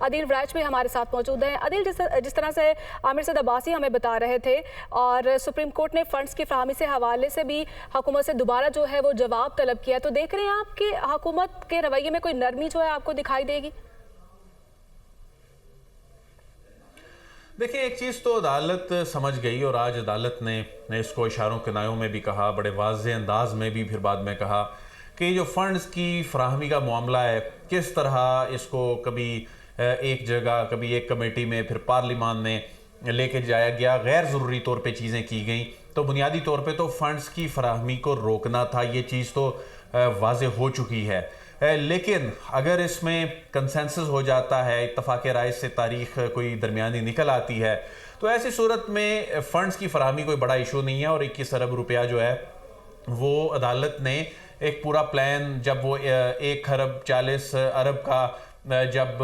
अदील वराइच भी हमारे साथ मौजूद हैं। अदील, जिस तरह से आमिर सैद अब्बासी हमें बता रहे थे और सुप्रीम कोर्ट ने फंड्स की फराहमी से हवाले से भी हुकूमत से दोबारा जो है वो जवाब तलब किया, तो देख रहे हैं आप कि हुकूमत के रवैये में कोई नरमी जो है आपको दिखाई देगी? देखिए, एक चीज़ तो अदालत समझ गई और आज अदालत ने इसको इशारों किनायों में भी कहा, बड़े वाज़े अंदाज में भी फिर बाद में कहा कि जो फंड्स की फराहमी का मामला है, किस तरह इसको कभी एक जगह, कभी एक कमेटी में, फिर पार्लिमान में लेके जाया गया, गैर ज़रूरी तौर पे चीज़ें की गई। तो बुनियादी तौर पे तो फंड्स की फराहमी को रोकना था, ये चीज़ तो वाज़े हो चुकी है। लेकिन अगर इसमें कंसेंसस हो जाता है, इत्तफाक राय से तारीख कोई दरमियानी निकल आती है, तो ऐसी सूरत में फ़ंड्स की फराहमी कोई बड़ा इशू नहीं है। और 21 अरब रुपया जो है वो अदालत ने एक पूरा प्लान, जब वो 1 खरब 40 अरब का जब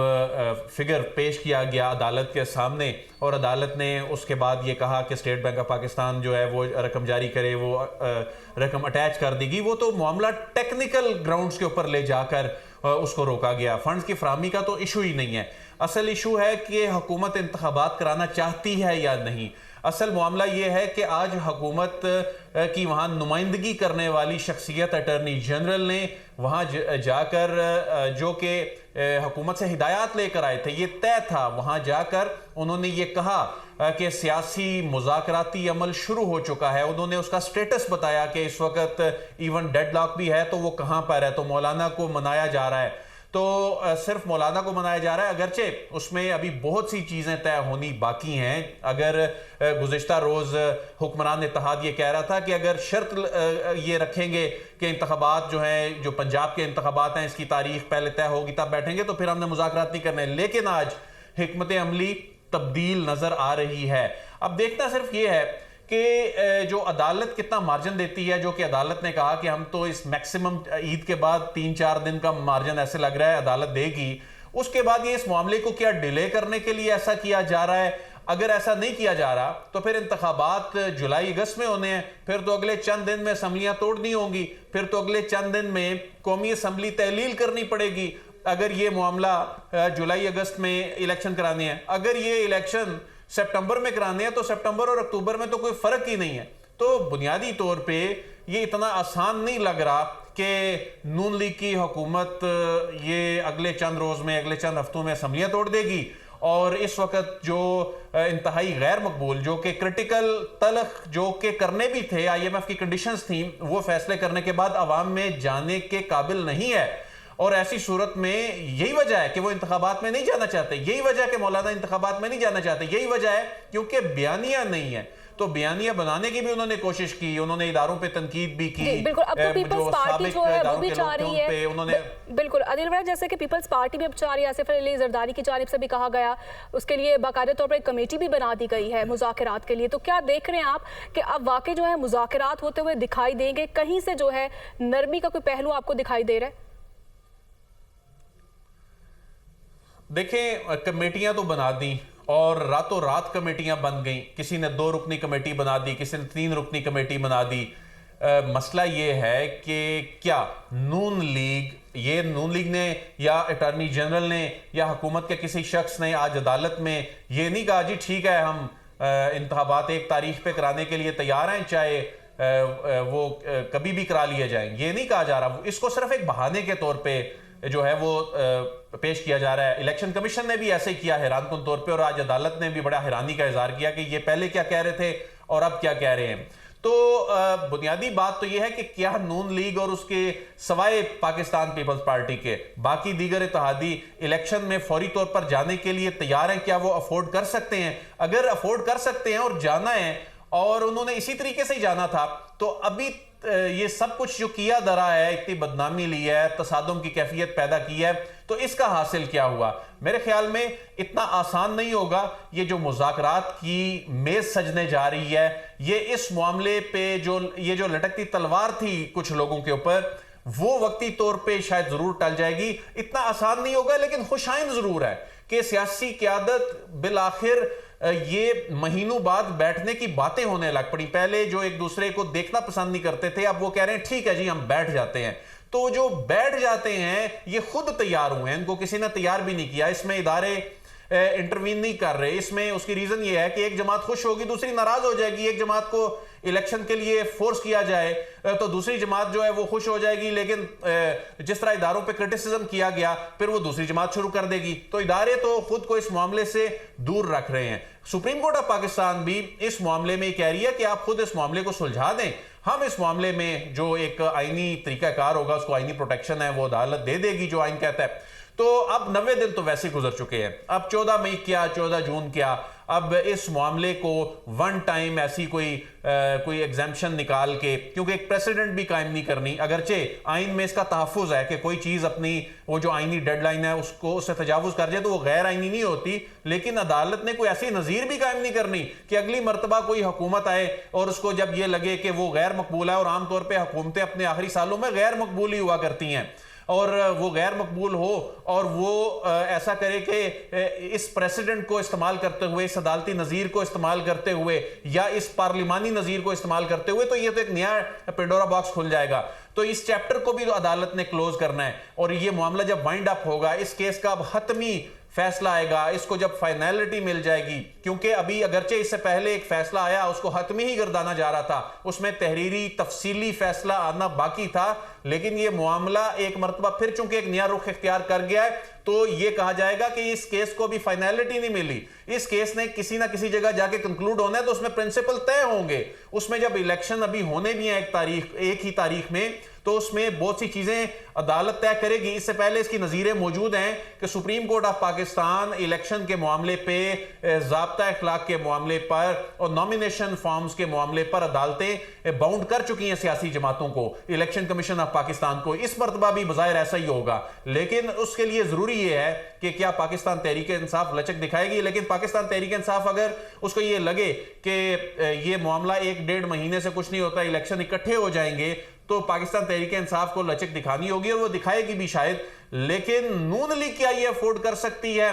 फिगर पेश किया गया अदालत के सामने, और अदालत ने उसके बाद ये कहा कि स्टेट बैंक ऑफ पाकिस्तान जो है वो रकम जारी करे, वो रकम अटैच कर देगी, वो तो मामला टेक्निकल ग्राउंड्स के ऊपर ले जाकर उसको रोका गया। फंड्स की फराहमी का तो इशू ही नहीं है। असल इशू है कि हुकूमत इंतखाबात कराना चाहती है या नहीं। असल मामला ये है कि आज हुकूमत की वहाँ नुमाइंदगी करने वाली शख्सियत अटर्नी जनरल ने वहाँ जाकर, जो कि हुकूमत से हिदायत लेकर आए थे, ये तय था, वहाँ जाकर उन्होंने ये कहा कि सियासी मुज़ाकराती अमल शुरू हो चुका है। उन्होंने उसका स्टेटस बताया कि इस वक्त इवन डेडलॉक भी है, तो वो कहाँ पर है, तो मौलाना को मनाया जा रहा है। तो सिर्फ मौलाना को मनाया जा रहा है, अगरचे उसमें अभी बहुत सी चीज़ें तय होनी बाकी हैं। अगर गुज़िश्ता रोज़ हुक्मरान इत्तेहाद ये कह रहा था कि अगर शर्त ये रखेंगे कि इंतखाबात जो हैं, जो पंजाब के इंतखाबात हैं, इसकी तारीख पहले तय होगी तब बैठेंगे, तो फिर हमने मुज़ाकरात नहीं करने। लेकिन आज हिकमत अमली तब्दील नज़र आ रही है। अब देखना सिर्फ ये है कि जो अदालत कितना मार्जिन देती है, जो कि अदालत ने कहा कि हम तो इस मैक्सिमम ईद के बाद 3-4 दिन का मार्जिन ऐसे लग रहा है अदालत देगी। उसके बाद ये इस मामले को क्या डिले करने के लिए ऐसा किया जा रहा है? अगर ऐसा नहीं किया जा रहा तो फिर इंतखाबात जुलाई अगस्त में होने हैं, फिर तो अगले चंद दिन में असम्बलियां तोड़नी होंगी, फिर तो अगले चंद दिन में कौमी असम्बली तहलील करनी पड़ेगी। अगर ये मामला जुलाई अगस्त में इलेक्शन कराने हैं, अगर ये इलेक्शन सितंबर में कराने हैं, तो सितंबर और अक्टूबर में तो कोई फर्क ही नहीं है। तो बुनियादी तौर पे ये इतना आसान नहीं लग रहा कि नून लीग की हुकूमत ये अगले चंद रोज में, अगले चंद हफ्तों में असम्बलियां तोड़ देगी। और इस वक्त जो इंतहाई गैर मकबूल, जो कि क्रिटिकल तलख, जो कि करने भी थे, IMF की कंडीशंस थी, वो फैसले करने के बाद अवाम में जाने के काबिल नहीं है। और ऐसी सूरत में यही वजह है कि वो इंतखाबात में नहीं जाना चाहते, यही वजह है कि मौलाना इंतखाबात में नहीं जाना चाहते, यही वजह है क्योंकि बयानिया नहीं है। तो बयानिया बनाने की भी उन्होंने कोशिश की, उन्होंने इदारों पे तनकीद भी की। बिल्कुल, अब तो पीपल्स पार्टी जो है वो भी चाह रही है, उन्होंने बिल्कुल अदील वराइच, जैसे कि पीपल्स पार्टी भी अब चाह रही है, आसिफ अली जरदारी की जानिब से भी कहा गया, उसके लिए बाकायदा तौर पर एक कमेटी भी बना दी गई है मुज़ाकरात के लिए। तो क्या देख रहे हैं आप कि अब वाकई जो है मुज़ाकरात होते हुए दिखाई देंगे, कहीं से जो है नरमी का कोई पहलू आपको दिखाई दे रहा है? देखें, कमेटियां तो बना दी और रातों रात कमेटियां बन गई। किसी ने 2 रुकनी कमेटी बना दी, किसी ने 3 रुकनी कमेटी बना दी। मसला ये है कि क्या नून लीग ने या अटॉर्नी जनरल ने या हुकूमत के किसी शख्स ने आज अदालत में ये नहीं कहा जी ठीक है, हम इंतखाबात 1 तारीख पे कराने के लिए तैयार हैं, चाहे वो कभी भी करा लिए जाएं, ये नहीं कहा जा रहा। इसको सिर्फ एक बहाने के तौर पे जो है वो पेश किया जा रहा है। इलेक्शन कमीशन ने भी ऐसे ही किया हैरानकुन तौर पे, और आज अदालत ने भी बड़ा हैरानी का इजहार किया कि ये पहले क्या कह रहे थे और अब क्या कह रहे हैं। तो बुनियादी बात तो ये है कि क्या नून लीग और उसके सवाए पाकिस्तान पीपल्स पार्टी के बाकी दीगर इत्तेहादी इलेक्शन में फौरी तौर पर जाने के लिए तैयार हैं? क्या वो अफोर्ड कर सकते हैं? अगर अफोर्ड कर सकते हैं और जाना है, और उन्होंने इसी तरीके से ही जाना था, तो अभी ये सब कुछ जो किया धरा है, इतनी बदनामी ली है, तसादुम की कैफियत पैदा की है, तो इसका हासिल क्या हुआ? मेरे ख्याल में इतना आसान नहीं होगा। ये जो मुज़ाकरात की मेज सजने जा रही है, ये इस मामले पे ये जो लटकती तलवार थी कुछ लोगों के ऊपर, वो वक्ती तौर पे शायद जरूर टल जाएगी। इतना आसान नहीं होगा, लेकिन खुशाइन जरूर है कि सियासी क़यादत बिल आखिर ये महीनों बाद बैठने की बातें होने लग पड़ी। पहले जो एक दूसरे को देखना पसंद नहीं करते थे, अब वो कह रहे हैं ठीक है जी हम बैठ जाते हैं। तो जो बैठ जाते हैं ये खुद तैयार हुए हैं, इनको किसी ने तैयार भी नहीं किया, इसमें इदारे इंटरवीन नहीं कर रहे। इसमें उसकी रीजन ये है कि एक जमात खुश होगी दूसरी नाराज हो जाएगी, एक जमात को इलेक्शन के लिए फोर्स किया जाए तो दूसरी जमात जो है वो खुश हो जाएगी, लेकिन जिस तरह इदारों पे क्रिटिसिज्म किया गया फिर वो दूसरी जमात शुरू कर देगी। तो इदारे तो खुद को इस मामले से दूर रख रहे हैं। सुप्रीम कोर्ट ऑफ पाकिस्तान भी इस मामले में कह रही है कि आप खुद इस मामले को सुलझा दें, हम इस मामले में जो एक आईनी तरीकाकार होगा, उसको आईनी प्रोटेक्शन है वो अदालत दे देगी जो आइन कहता है। तो अब 90 दिन तो वैसे गुजर चुके हैं, अब 14 मई क्या 14 जून क्या, अब इस मामले को वन टाइम ऐसी कोई एग्जाम्पशन निकाल के, क्योंकि एक प्रेसिडेंट भी कायम नहीं करनी, अगरचे आइन में इसका तहफ़्फ़ुज़ है कि कोई चीज़ अपनी वो जो आइनी डेडलाइन है उससे तजावुज़ कर जाए तो वो गैर आइनी नहीं होती, लेकिन अदालत ने कोई ऐसी नज़ीर भी कायम नहीं करनी कि अगली मरतबा कोई हुकूमत आए और उसको जब ये लगे कि वो गैर मकबूल है, और आमतौर पर हुकूमतें अपने आखिरी सालों में गैर मकबूल ही हुआ करती हैं, और वो गैर मकबूल हो और वो ऐसा करे कि इस प्रेसिडेंट को इस्तेमाल करते हुए, इस अदालती नज़ीर को इस्तेमाल करते हुए या इस पार्लिमानी नज़ीर को इस्तेमाल करते हुए, तो ये तो एक नया पेंडोरा बॉक्स खुल जाएगा। तो इस चैप्टर को भी तो अदालत ने क्लोज करना है, और ये मामला जब वाइंड अप होगा, इस केस का अब हतमी फैसला आएगा, इसको जब फाइनलिटी मिल जाएगी, क्योंकि अभी अगरचे इससे पहले एक फैसला आया उसको हतमी ही गर्दाना जा रहा था, उसमें तहरीरी तफसीली फैसला आना बाकी था, लेकिन ये मामला एक मरतबा फिर चूंकि एक नया रुख इख्तियार कर गया है, तो ये कहा जाएगा कि इस केस को भी फाइनलिटी नहीं मिली, इस केस ने किसी ना किसी जगह जाके कंक्लूड होना है, तो उसमें प्रिंसिपल तय होंगे। उसमें जब इलेक्शन अभी होने भी है एक ही तारीख में, तो उसमें बहुत सी चीजें अदालत तय करेगी। इससे पहले इसकी नज़ीरें मौजूद हैं कि supreme court of Pakistan election के मामले पे, ज़ाब्ता अखलाक के मामले पर और नॉमिनेशन फॉर्म्स के मामले पर अदालतें बाउंड कर चुकी हैं सियासी जमातों को, इलेक्शन कमीशन ऑफ पाकिस्तान को। इस मरतबा भी बज़ाहिर ऐसा ही होगा, लेकिन उसके लिए जरूरी ये है कि क्या पाकिस्तान तहरीक इंसाफ लचक दिखाएगी। लेकिन पाकिस्तान तहरीक इंसाफ अगर उसको ये लगे कि ये मामला 1-1.5 महीने से कुछ नहीं होता, इलेक्शन इकट्ठे हो जाएंगे, तो पाकिस्तान तहरीक इंसाफ को लचक दिखानी होगी और वो दिखाएगी भी शायद, लेकिन नून लीग क्या ये अफोर्ड कर सकती है